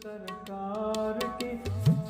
सरकार की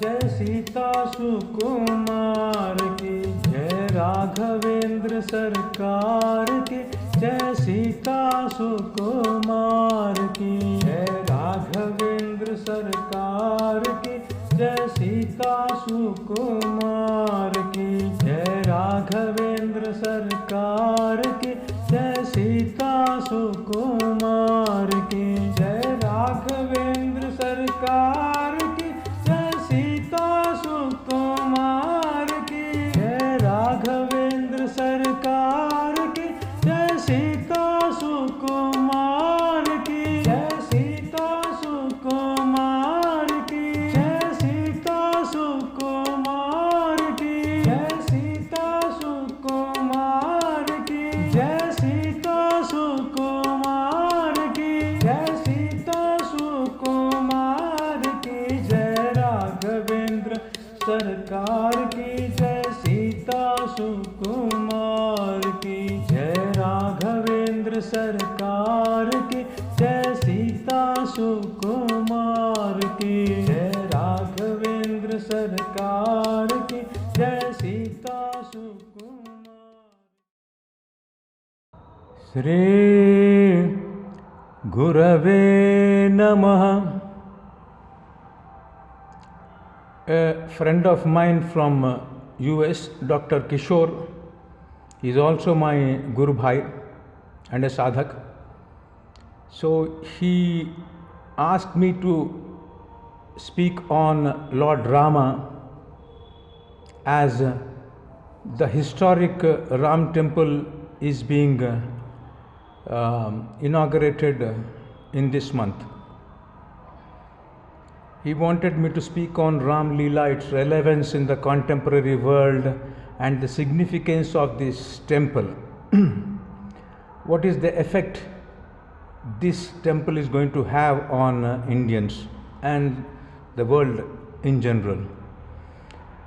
जय सीता सुकुमार की जय राघवेंद्र सरकार की जय सीता सुकुमार की जय राघवेंद्र सरकार की जय सीता सुकुमार की जय राघवेंद्र सरकार की जय सीता सुकुमार की जय राघवेंद्र सरकार की जय सीता सुकुमार की जय राघवेंद्र सरकार की जय सीता सुकुमार की जय सीता सुकुमार की जय सीता सुकुमार की जय सीता सुकुमार की जय सीता सुकुमार की जय सीता सुकुमार की जय राघवेंद्र सरकार की जय सीता सुकुमार की जय राघवेंद्र सरकार की जय सीता सुकुमार की जय राघवेंद्र सरकार की जय सीता सुकुमार। श्री गुरवे नमः। A friend of mine from US, Dr. Kishore, is also my Guru Bhai and a sadhak. So he asked me to speak on Lord Rama as the historic Ram temple is being inaugurated in this month. He wanted me to speak on Ram Leela, its relevance in the contemporary world and the significance of this temple. What is the effect this temple is going to have on Indians and the world in general.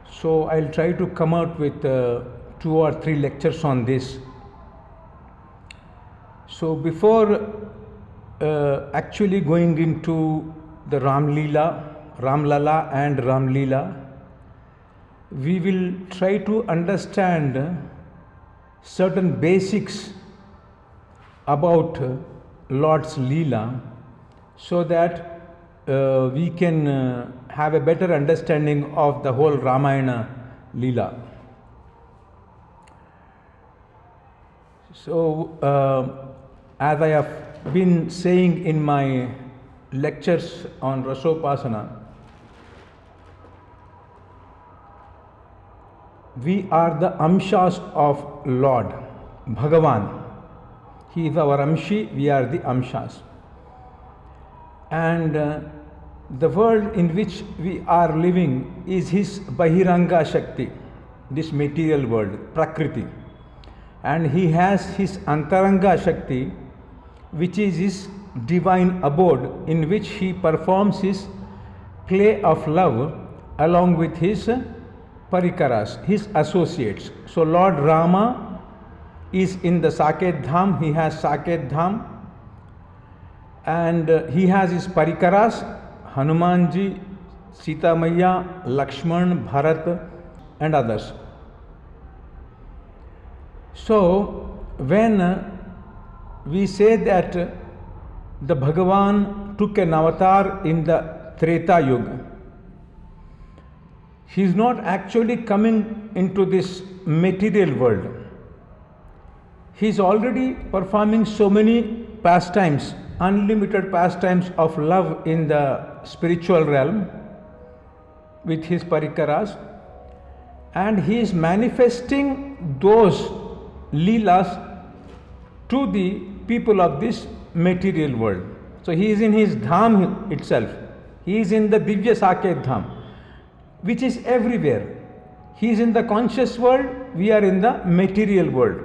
So I'll try to come out with 2 or 3 lectures on this. So before actually going into the Ram Lala and Ram Leela, we will try to understand certain basics about Lord's Leela so that we can have a better understanding of the whole Ramayana Leela. So as I have been saying in my lectures on Rasopasana, we are the Amshas of Lord Bhagavan. He is our Amshi, we are the Amshas. And the world in which we are living is his Bahiranga Shakti, this material world, Prakriti. And he has his Antaranga Shakti, which is his divine abode, in which he performs his play of love along with his parikaras, his associates. So Lord Rama is in the Saket Dham, he has Saket Dham, and he has his parikaras, Hanumanji, Sita Maiya, Lakshman, Bharat and others. So when we say that the Bhagavan took an avatar in the Treta Yuga, he is not actually coming into this material world. He is already performing so many pastimes, unlimited pastimes of love in the spiritual realm with his parikaras, and he is manifesting those leelas to the people of this material world. So he is in his dham itself. He is in the Divya Saket Dham, which is everywhere. He is in the conscious world, we are in the material world.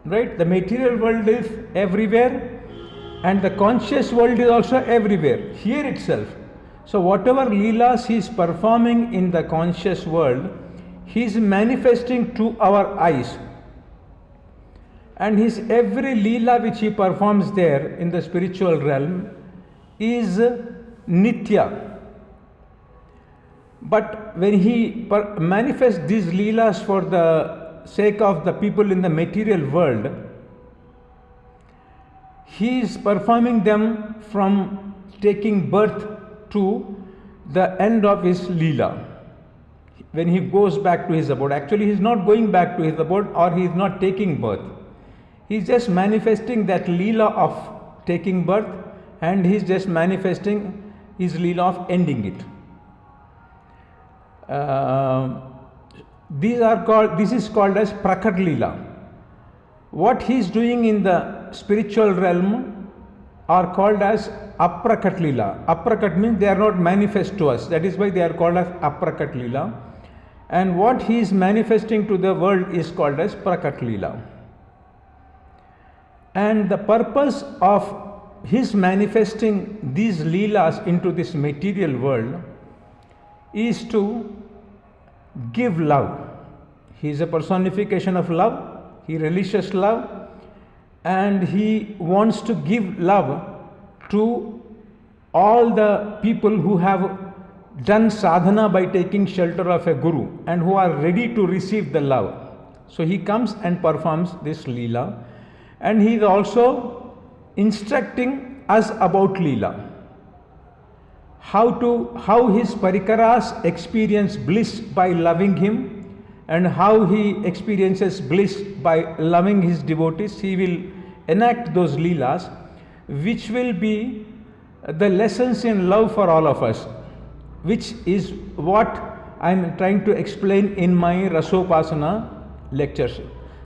Right? The material world is everywhere and the conscious world is also everywhere, here itself. So whatever leelas he is performing in the conscious world, he is manifesting to our eyes. And his every leela which he performs there in the spiritual realm is nitya, But when he manifests these leelas for the sake of the people in the material world, he is performing them from taking birth to the end of his leela. When he goes back to his abode, actually he is not going back to his abode, or he is not taking birth. He is just manifesting that leela of taking birth, and he is just manifesting his leela of ending it. This is called as Prakat Leela. What he is doing in the spiritual realm are called as Aprakat Leela. Aprakat means they are not manifest to us. That is why they are called as Aprakat Leela. And what he is manifesting to the world is called as Prakat Leela. And the purpose of his manifesting these leelas into this material world is to give love. He is a personification of love. He relishes love, and he wants to give love to all the people who have done sadhana by taking shelter of a guru and who are ready to receive the love. So he comes and performs this leela, and he is also instructing us about leela. How his parikaras experience bliss by loving him, and how he experiences bliss by loving his devotees. He will enact those leelas, which will be the lessons in love for all of us, which is what I am trying to explain in my Rasopasana lectures.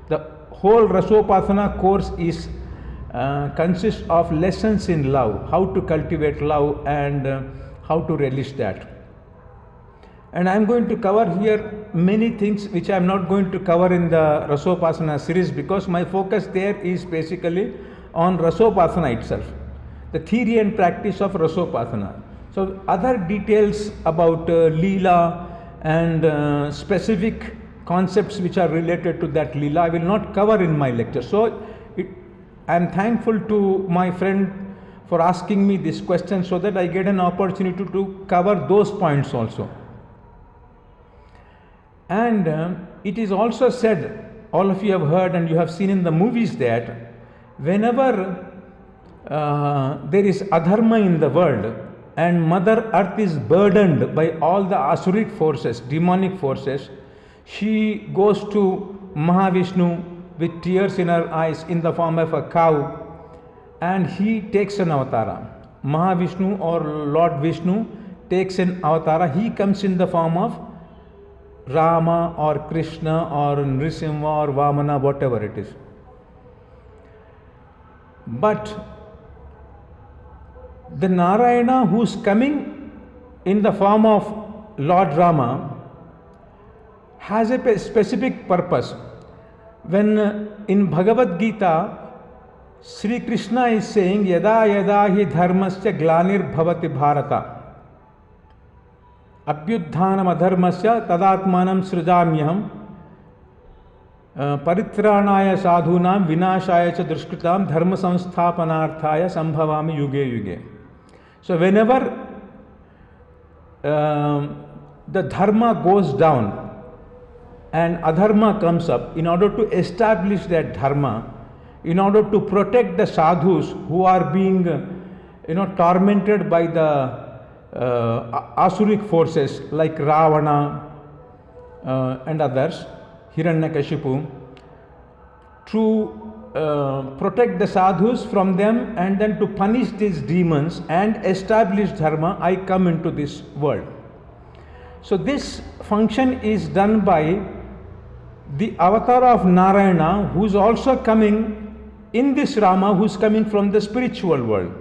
The whole Rasopasana course is consists of lessons in love, how to cultivate love and how to relish that. And I am going to cover here many things which I am not going to cover in the Rasopasana series, because my focus there is basically on Rasopasana itself, the theory and practice of Rasopasana. So other details about Leela and specific concepts which are related to that Leela I will not cover in my lecture. So I am thankful to my friend for asking me this question, so that I get an opportunity to cover those points also. And it is also said, all of you have heard and you have seen in the movies, that whenever there is adharma in the world and Mother Earth is burdened by all the asuric forces, demonic forces, she goes to Mahavishnu with tears in her eyes in the form of a cow, and he takes an avatara. Mahavishnu or Lord Vishnu takes an avatara. He comes in the form of Rama or Krishna or Nrisimha or Vamana, whatever it is. But the Narayana who is coming in the form of Lord Rama has a specific purpose. When in Bhagavad Gita, Sri Krishna is saying, Yada yada hi dharmasya glanir bhavati bharata abhyudhanam adharmasya tadatmanam srijamyaham paritranaya sadhunam vinashaya cha drushkritam dharma samsthapanarthaya sambhavami yuge yuge. So whenever the dharma goes down and adharma comes up, in order to establish that dharma, in order to protect the sadhus who are being tormented by the asuric forces like Ravana and others, Hiranyakashipu, to protect the sadhus from them and then to punish these demons and establish dharma, I come into this world. So this function is done by the Avatara of Narayana, who is also coming in this Rama, who is coming from the spiritual world.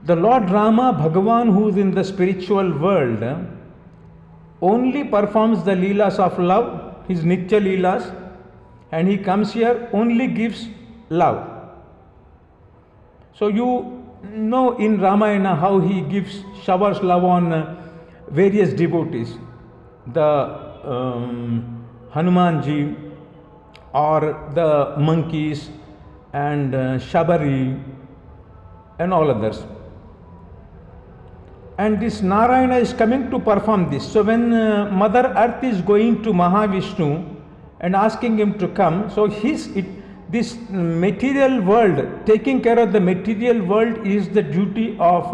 The Lord Rama, Bhagavan, who is in the spiritual world, only performs the leelas of love, his Nitya leelas, and he comes here, only gives love. So you know in Ramayana how he showers love on various devotees, the Hanumanji or the monkeys and Shabari and all others. and this Narayana is coming to perform this. So when Mother Earth is going to Mahavishnu and asking him to come, so this material world, taking care of the material world is the duty of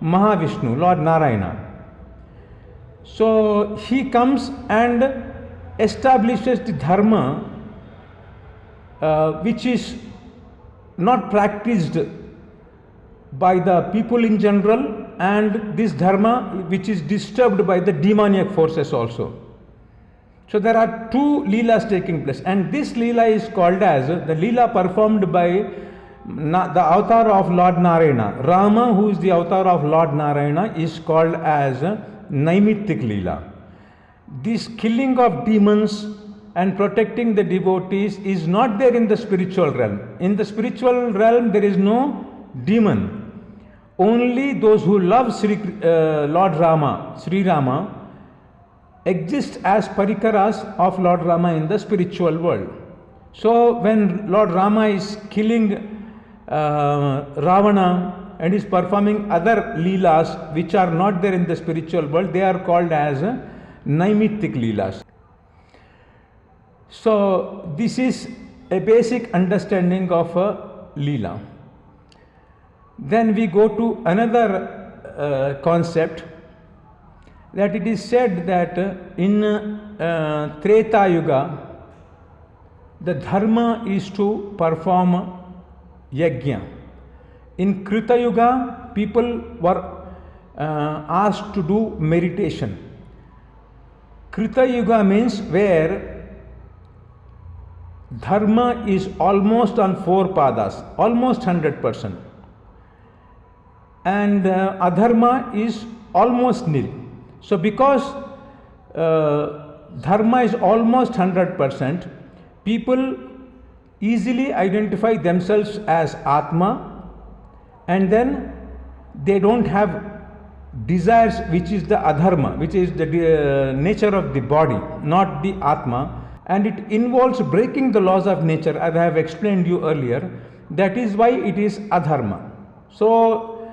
Mahavishnu, Lord Narayana. So he comes and establishes the dharma which is not practiced by the people in general, and this dharma which is disturbed by the demoniac forces also. So there are two leelas taking place, and this leela is called as the leela performed by the avatar of Lord Narayana. Rama, who is the avatar of Lord Narayana, is called as Naimittik leela. This killing of demons and protecting the devotees is not there in the spiritual realm. In the spiritual realm there is no demon. Only those who love Lord Rama, Sri Rama, exist as parikaras of Lord Rama in the spiritual world. So when Lord Rama is killing Ravana and is performing other leelas which are not there in the spiritual world, they are called as Naimittik leelas. So this is a basic understanding of a leela. Then we go to another concept, that it is said that in Treta Yuga the dharma is to perform yajna. In Krita Yuga people were asked to do meditation. Krita Yuga means where dharma is almost on four padas, almost 100%. And adharma is almost nil. So because dharma is almost 100%, people easily identify themselves as Atma, and then they don't have desires, which is the adharma, which is the nature of the body, not the Atma, and it involves breaking the laws of nature, as I have explained you earlier. That is why it is adharma. So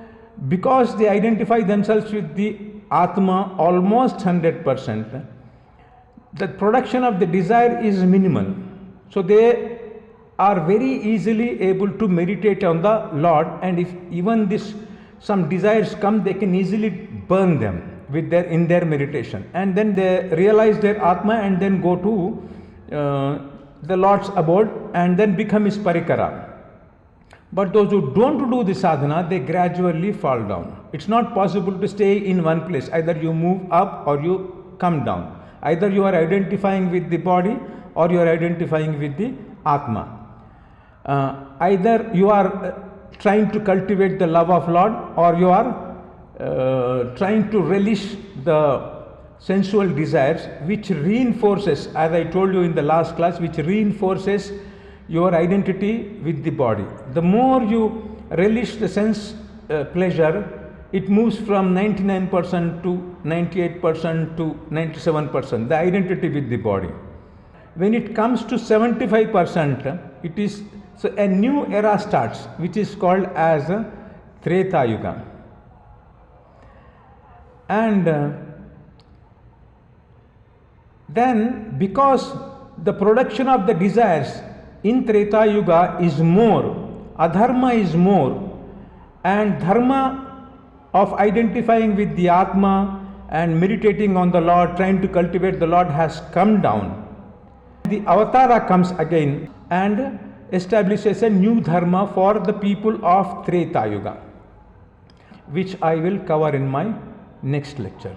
because they identify themselves with the Atma almost 100%, the production of the desire is minimal. So they are very easily able to meditate on the Lord, and if even some desires come, they can easily burn them in their meditation, and then they realize their Atma and then go to the Lord's abode and then become his parikara. But those who don't do the sadhana, they gradually fall down. It's not possible to stay in one place. Either you move up or you come down. Either you are identifying with the body or you are identifying with the Atma. Either you are trying to cultivate the love of Lord, or you are trying to relish the sensual desires, which reinforces, as I told you in the last class, which reinforces your identity with the body. The more you relish the sense pleasure, it moves from 99% to 98% to 97%, the identity with the body. When it comes to 75%, it is so a new era starts, which is called as Treta Yuga. And then because the production of the desires in Treta Yuga is more, adharma is more, and dharma of identifying with the Atma and meditating on the Lord, trying to cultivate the Lord, has come down. The Avatara comes again and establishes a new dharma for the people of Treta Yuga, which I will cover in my next lecture.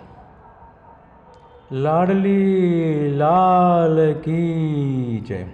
Ladli Lal Ki Jai.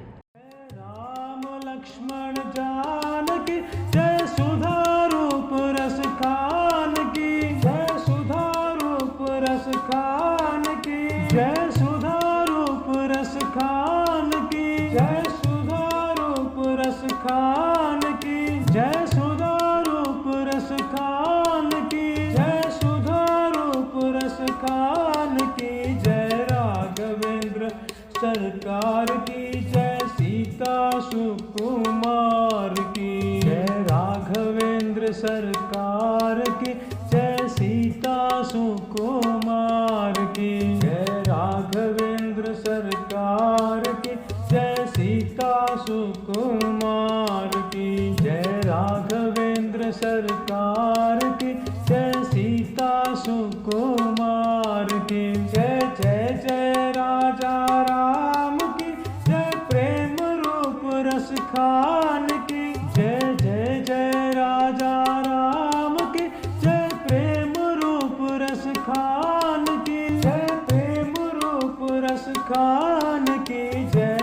Ram Lakshman Janaki Jai, Sudha Roop Ras Khan Ki Jai, Sudha Roop Ras Khan Ki Jai, Sudha Roop Ras Khan Ki Jai, Sudha Roop Ras Khan Ki Jai, Sudha Roop Ras Khan Ki Jai, Sudha Roop Ras Khan Ki Jai, Raghavendra Sarkar Ki Jai, Sita Sukumar Ki Jai, Raghavendra Sarkar Ki Jai, Sita सुकुमार की जय, राघवेंद्र सरकार की जय, सीता सुकुमार की जय, राघवेंद्र सरकार की जय, सीता सुकुमार की जय, जय जय राजा राम की जय, प्रेम रूप रस खान की जय, जय जय राजा राम की जय, प्रेम रूप रस खान की जय, प्रेम रूप रस खान की जय,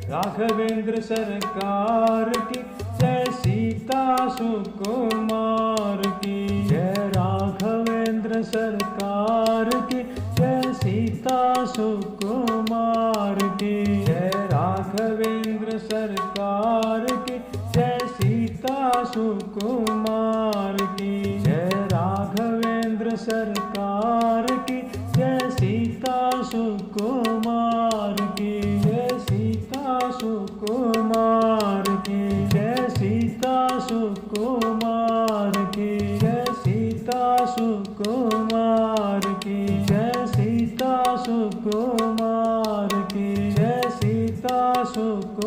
राघवेंद्र सरकार की जय, सीता सुकुमार की जय, राघवेंद्र सरकार की जय, सीता सुकुमार की जय, राघवेंद्र सरकार की जय, सीता सुकुमार की जय, राघवेंद्र सरकार की जय, सीता सुकुमार की जय, सीता सुकुमार की जय, सीता सुकुमार की जय, सीता सुकुमार की जय, सीता सुकुमार की जय, सीता सुकुमार